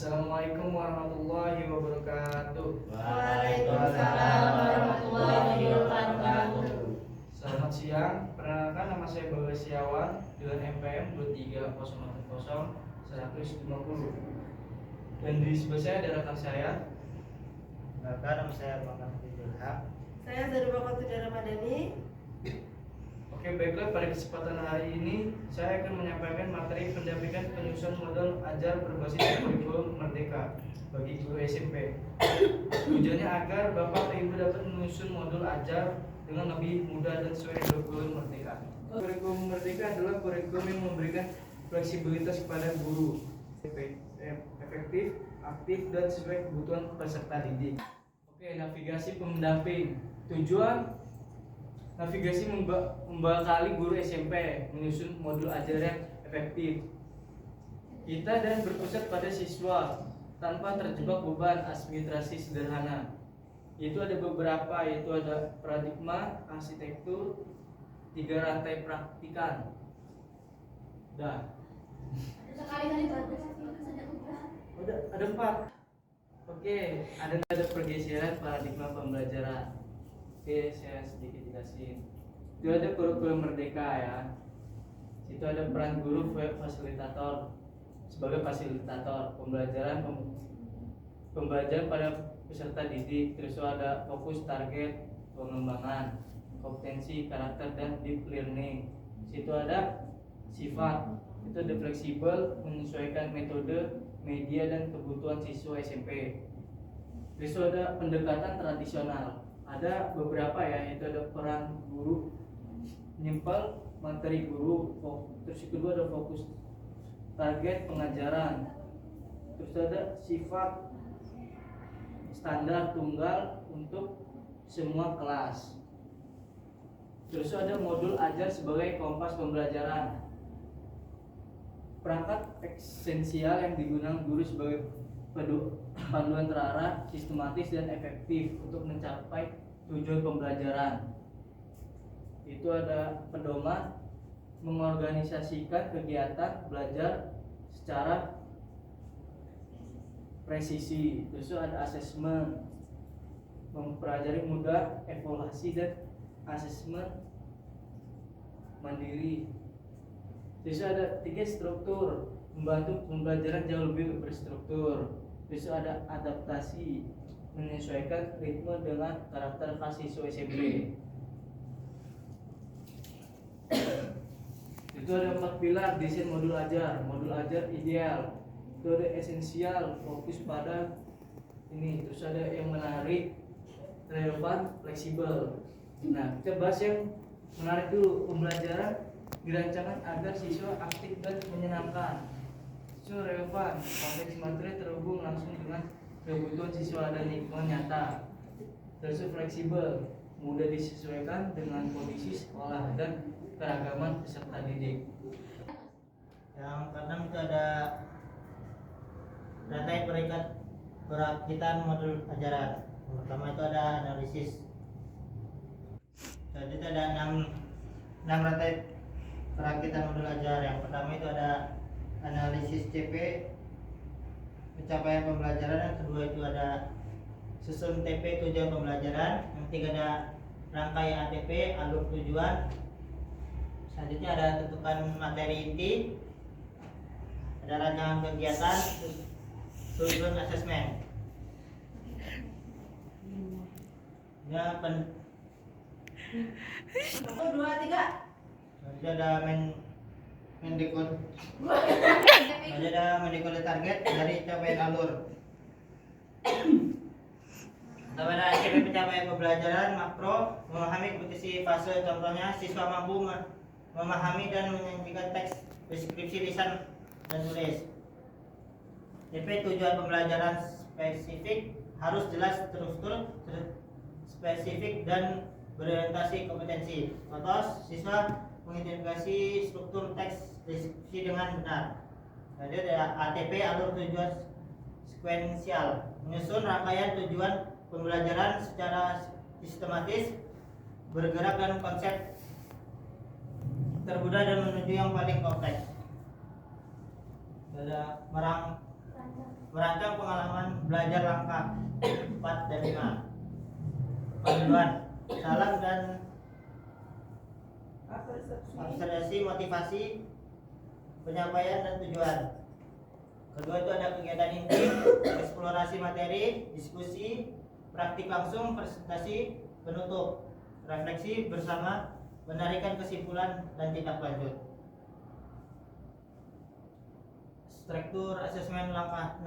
Assalamualaikum warahmatullahi wabarakatuh. Waalaikumsalam warahmatullahi wabarakatuh. Selamat siang, perkenalkan nama saya Bagas Setiawan dengan MPM 23040-150. Dan di sebelah saya ada rekan saya. Nama saya Muhammad Abdullah. Saya Zarubah Qatudara Madani. Oke, baiklah, pada kesempatan hari ini saya akan menyampaikan materi pendampingan penyusunan model ajar berbasis kurikulum merdeka bagi guru SMP. Tujuannya agar Bapak dan Ibu dapat menyusun modul ajar dengan lebih mudah dan sesuai kurikulum merdeka. Kurikulum merdeka adalah kurikulum yang memberikan fleksibilitas kepada guru, efektif, aktif, dan sesuai kebutuhan peserta didik. Oke, navigasi pendamping. Tujuan navigasi membekali guru SMP menyusun modul ajar yang efektif. Kita dan berpusat pada siswa tanpa terjebak beban administrasi sederhana. Itu ada beberapa, yaitu ada paradigma, arsitektur, 3 rantai praktikan. Ada 4. Oke, ada pergeseran paradigma pembelajaran. Oke, saya sedikit jelasin. Itu ada kurikulum merdeka ya. Itu ada peran guru fasilitator sebagai fasilitator pembelajaran pada peserta didik. Terus ada fokus target pengembangan kompetensi karakter dan deep learning. Situ ada sifat, itu ada fleksibel menyesuaikan metode, media dan kebutuhan siswa SMP. Terus ada pendekatan tradisional. Ada beberapa ya, itu ada peran guru, menyimpel materi guru, terus kedua ada fokus target pengajaran, terus ada sifat standar tunggal untuk semua kelas, terus ada modul ajar sebagai kompas pembelajaran, perangkat esensial yang digunakan guru sebagai panduan terarah, sistematis dan efektif untuk mencapai tujuan pembelajaran. Itu ada pedoman mengorganisasikan kegiatan belajar secara presisi. Terus ada asesmen mempelajari mudah, evaluasi dan asesmen mandiri. Terus ada 3 struktur membantu pembelajaran jauh lebih berstruktur. Terus ada adaptasi menyesuaikan ritme dengan karakter siswa SMP. Itu ada 4 pilar desain modul ajar. Modul ajar ideal. Itu ada esensial, fokus pada ini. Terus ada yang menarik, relevan, fleksibel. Nah, kita bahas yang menarik dulu. Pembelajaran dirancangkan agar siswa aktif dan menyenangkan. Siswa relevan, konteks materi terhubung langsung dengan kebutuhan siswa dan lingkungan nyata. Terus fleksibel, mudah disesuaikan dengan kondisi sekolah dan keragaman peserta didik. Yang keenam itu ada rantai perakitan modul ajaran. Yang pertama itu ada analisis. Jadi itu ada 6 rantai perakitan modul ajar. Yang pertama itu ada analisis CP, pencapaian pembelajaran. Yang kedua itu ada susun TP, tujuan pembelajaran. Yang ketiga ada rangkaian ATP, alur tujuan. Selanjutnya ada tentukan materi inti, ada rancangan kegiatan, tujuan asesmen. Ya, 1, 2, 3. Selanjutnya ada mendekod. Selanjutnya ada mendekode target dari capaian alur. Pertama ada SCP pencapaian pembelajaran makro, memahami kompetisi fase. Contohnya siswa mampu memahami dan menyajikan teks deskripsi lisan dan tulis. TP tujuan pembelajaran spesifik, harus jelas, terstruktur, spesifik dan berorientasi kompetensi. Contoh, siswa mengidentifikasi struktur teks deskripsi dengan benar. Jadi ada ATP, alur tujuan sekuensial, menyusun rangkaian tujuan pembelajaran secara sistematis, bergerak dan konsep termudah dan menuju yang paling kompleks. Ada merancang pengalaman belajar langkah 4 dan 5. Panduan, salam dan observasi, motivasi, penyampaian dan tujuan. Kedua itu ada kegiatan inti, eksplorasi materi, diskusi, praktik langsung, presentasi, penutup, refleksi bersama, menarikan kesimpulan dan tindak lanjut. Struktur asesmen langkah 6.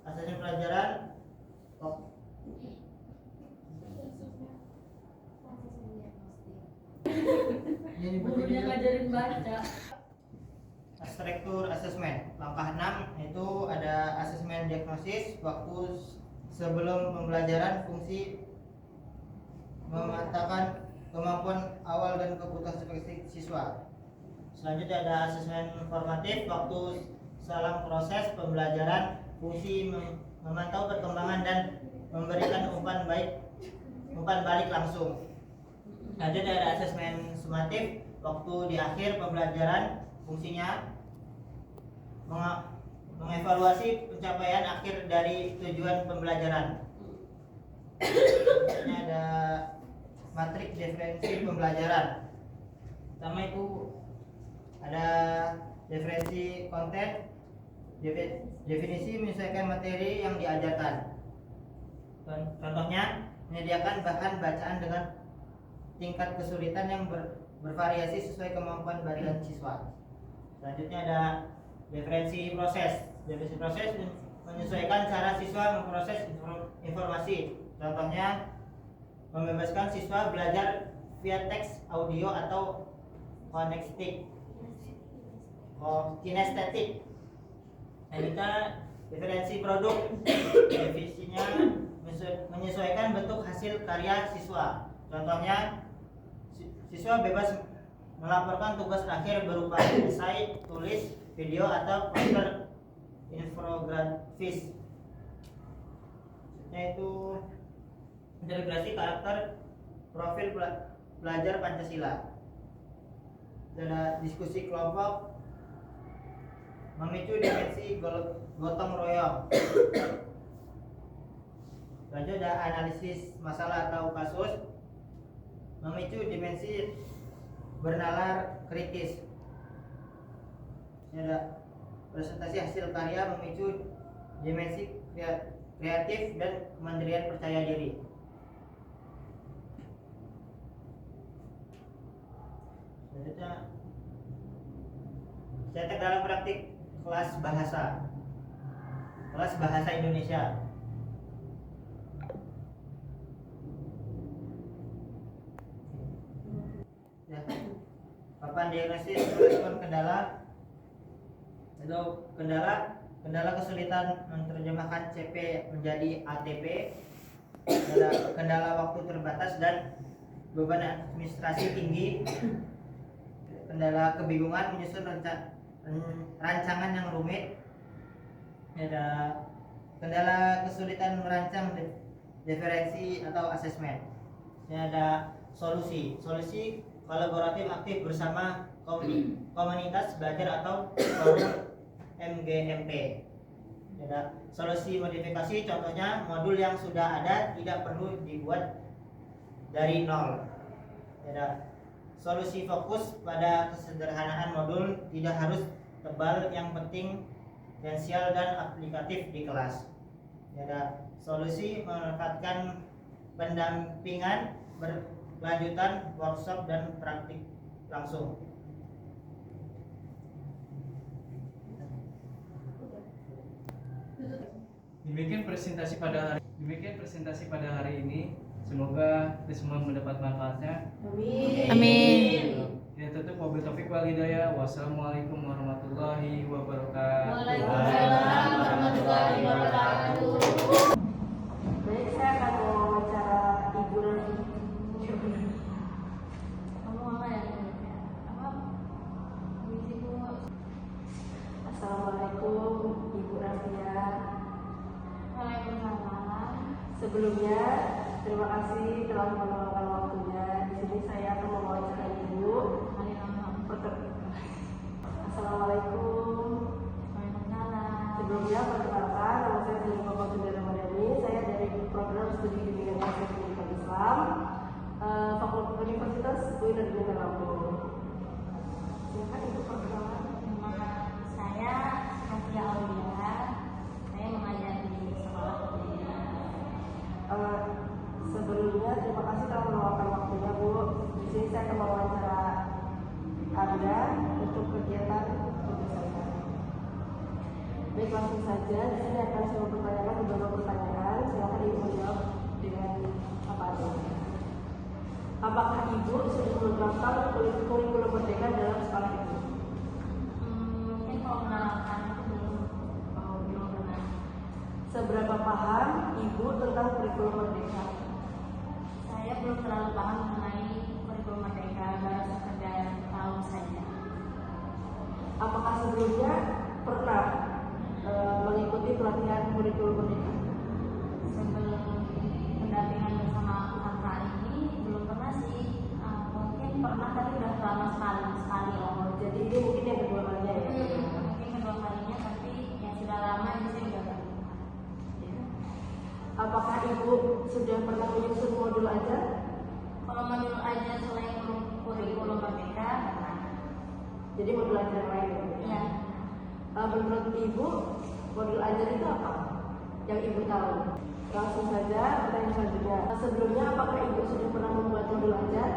Asesmen pelajaran. Gurunya ngajarin baca. Struktur asesmen langkah 6 itu ada asesmen diagnosis waktu sebelum pembelajaran, fungsi memantapkan kemampuan awal dan kebutuhan spesifik siswa. Selanjutnya ada asesmen formatif waktu salam proses pembelajaran, fungsi memantau perkembangan dan memberikan umpan balik langsung. Selanjutnya ada asesmen sumatif waktu di akhir pembelajaran, fungsinya mengevaluasi pencapaian akhir dari tujuan pembelajaran. Ini ada matriks definisi pembelajaran. Pertama itu ada definisi konten, definisi menyesuaikan materi yang diajarkan. Contohnya menyediakan bahan bacaan dengan tingkat kesulitan yang bervariasi sesuai kemampuan bacaan siswa. Selanjutnya ada definisi proses. Definisi proses menyesuaikan cara siswa memproses informasi. Contohnya membebaskan siswa belajar via teks, audio atau kinestetik. Selanjutnya definisi produk. Definisinya menyesuaikan bentuk hasil karya siswa. Contohnya siswa bebas melaporkan tugas akhir berupa esai, tulis, video atau poster infografis. Yaitu integrasi karakter profil pelajar Pancasila. Ada diskusi kelompok, memicu dimensi gotong royong. Lanjut ada analisis masalah atau kasus, memicu dimensi bernalar kritis. Ini ada presentasi hasil karya, memicu dimensi kreatif dan kemandirian percaya diri. Selanjutnya cetak dalam praktik kelas bahasa Indonesia. Ya. Papan diagnosis merespon kendala atau kendala kesulitan menerjemahkan CP menjadi ATP, kendala waktu terbatas dan beban administrasi tinggi, kendala kebingungan menyusun rancangan yang rumit, ada kendala kesulitan merancang referensi atau asesmen. Ini ada solusi kolaboratif aktif bersama komunitas belajar atau forum MGMP. Ada solusi modifikasi, contohnya modul yang sudah ada tidak perlu dibuat dari nol. Ada solusi fokus pada kesederhanaan modul, tidak harus tebal, yang penting esensial dan aplikatif di kelas. Ada solusi memanfaatkan pendampingan berkelanjutan, workshop dan praktik langsung. Demikian presentasi pada hari ini. Semoga kita semua mendapat manfaatnya. Amin. Ya, tutup wabil taufik wal hidayah. Wassalamualaikum warahmatullahi wabarakatuh. Waalaikumsalam warahmatullahi wabarakatuh. Baik, saya akan wawancara Ibu Rafia. Kamu apa ya? Apa? Misimu. Assalamualaikum Ibu Rafia. Waalaikumsalam. Sebelumnya terima kasih telah meluangkan waktunya. Di sini saya akan mewawancarai Ibu. Assalamualaikum. Sebelumnya perkenalkan, nama saya Sri Bapak Sundara Ramadhani. Saya dari program studi bimbingan Bahasa Pendidikan Islam, Fakultas Universitas UI Negeri Lampung. Silakan Ibu perkenalan. Nama saya Sofia Aulia. Saya mengajar di sekolah pendidikan. Sebelumnya terima kasih telah meluangkan waktunya, Bu. Di sini saya akan mewawancara Anda untuk kegiatan tugas saya. Baik, langsung saja. Di sini akan saya mempertanyakan beberapa pertanyaan. Silakan Ibu menjawab dengan apa adanya. Apakah Ibu sudah menerapkan kurikulum merdeka dalam sekolah Ibu? Mungkin kalau mengenalkan itu belum pernah. Seberapa paham Ibu tentang kurikulum merdeka? Saya belum terlalu paham mengenai kurikulum merdeka, baru sekedar tahu saja. Apakah sebelumnya pernah mengikuti pelatihan kurikulum merdeka? Sebelum pendampingan bersama kakak ini belum pernah sih. Mungkin pernah tapi udah lama sekali. Jadi ini mungkin yang kedua kalinya ya? Mungkin kedua kalinya, tapi yang sudah lama ini saya udah pernah. Apakah Ibu sudah pernah menyusun modul ajar? Kalau modul aja selain kurikulum merdeka pernah. Jadi modul ajar lain. Iya. Menurut Ibu, modul ajar itu apa? Yang Ibu tahu. Langsung saja pertanyaan selanjutnya. Sebelumnya apakah Ibu sudah pernah membuat modul ajar?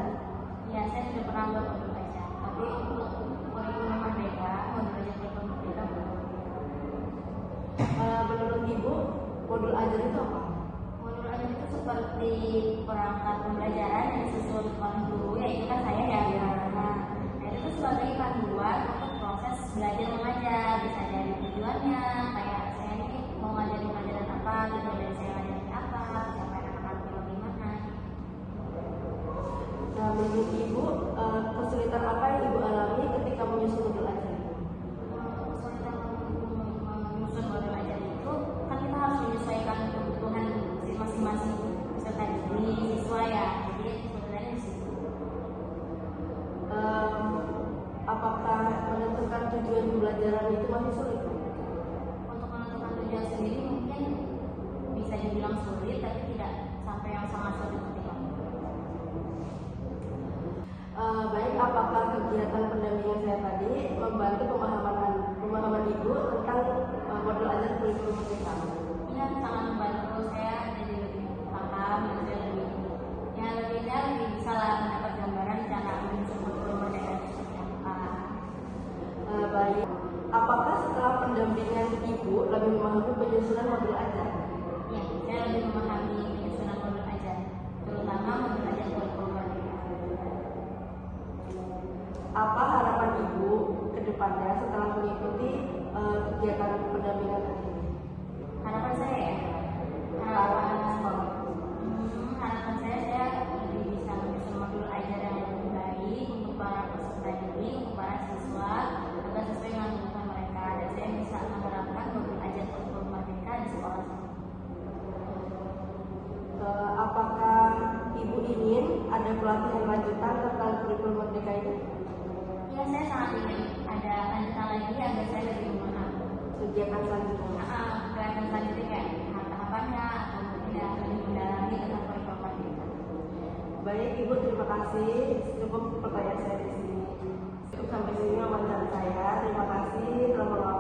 Iya, saya sudah pernah buat modul aja. Tapi untuk kurikulum merdeka, modul aja kurikulum merdeka belum. Menurut Ibu, modul ajar itu apa? Modul aja itu seperti perangkat pembelajaran yang disusun oleh guru, yaitu kan saya ya. Nah, itu sebagai panduan untuk proses belajar mengajar. Bisa dari tujuannya, kayak saya ini mau ngajarin pelajaran apa, gitu, dan saya ngajarin apa, siapa anak-anak bagaimana. Nah, menurut Ibu, kesulitan apa yang Ibu alami ketika menyusun modul ajar itu? Kesulitan menyusun modul ajar itu kan kita harus menyesuaikan kebutuhan masing-masing peserta didik siswa ya. Jadi sebenarnya di situ. Apakah menentukan tujuan pembelajaran itu masih sulit? Untuk menentukan tujuan sendiri mungkin bisa dibilang sulit, tapi tidak sampai yang sangat sulit seperti itu. Baik, apakah kegiatan pendampingan saya tadi membantu pemahaman Ibu tentang modul ajar kurikulum merdeka? Ini sangat membantu saya jadi lebih paham dan saya lebih bisa lah mendapat gambaran cara menyusun kurikulum merdeka itu seperti apa. Baik, apakah setelah pendampingan Ibu lebih memahami penyusunan modul ajar? Ya, saya lebih memahami penyusunan modul ajar, terutama modul ajar kurikulum merdeka. Apa harapan Ibu ke depannya setelah mengikuti kegiatan pendampingan tadi? Harapan saya ya, harapan saya lebih bisa menyusun modul ajar yang lebih baik untuk para peserta didik, untuk para siswa, agar sesuai dengan kebutuhan mereka, dan saya bisa menerapkan modul ajar kurikulum merdeka di sekolah saya. Apakah Ibu ingin ada pelatihan lanjutan tentang kurikulum merdeka ini? Ya, saya sangat ingin ada lanjutan lagi agar saya lebih memahami Kegiatan selanjutnya. kegiatan selanjutnya kayak tahapannya atau mungkin ya lebih mendalami tentang kurikulum merdeka. Baik, Ibu, terima kasih. Cukup pertanyaan saya di sini. Cukup sampai sini wawancara saya. Terima kasih telah meluangkan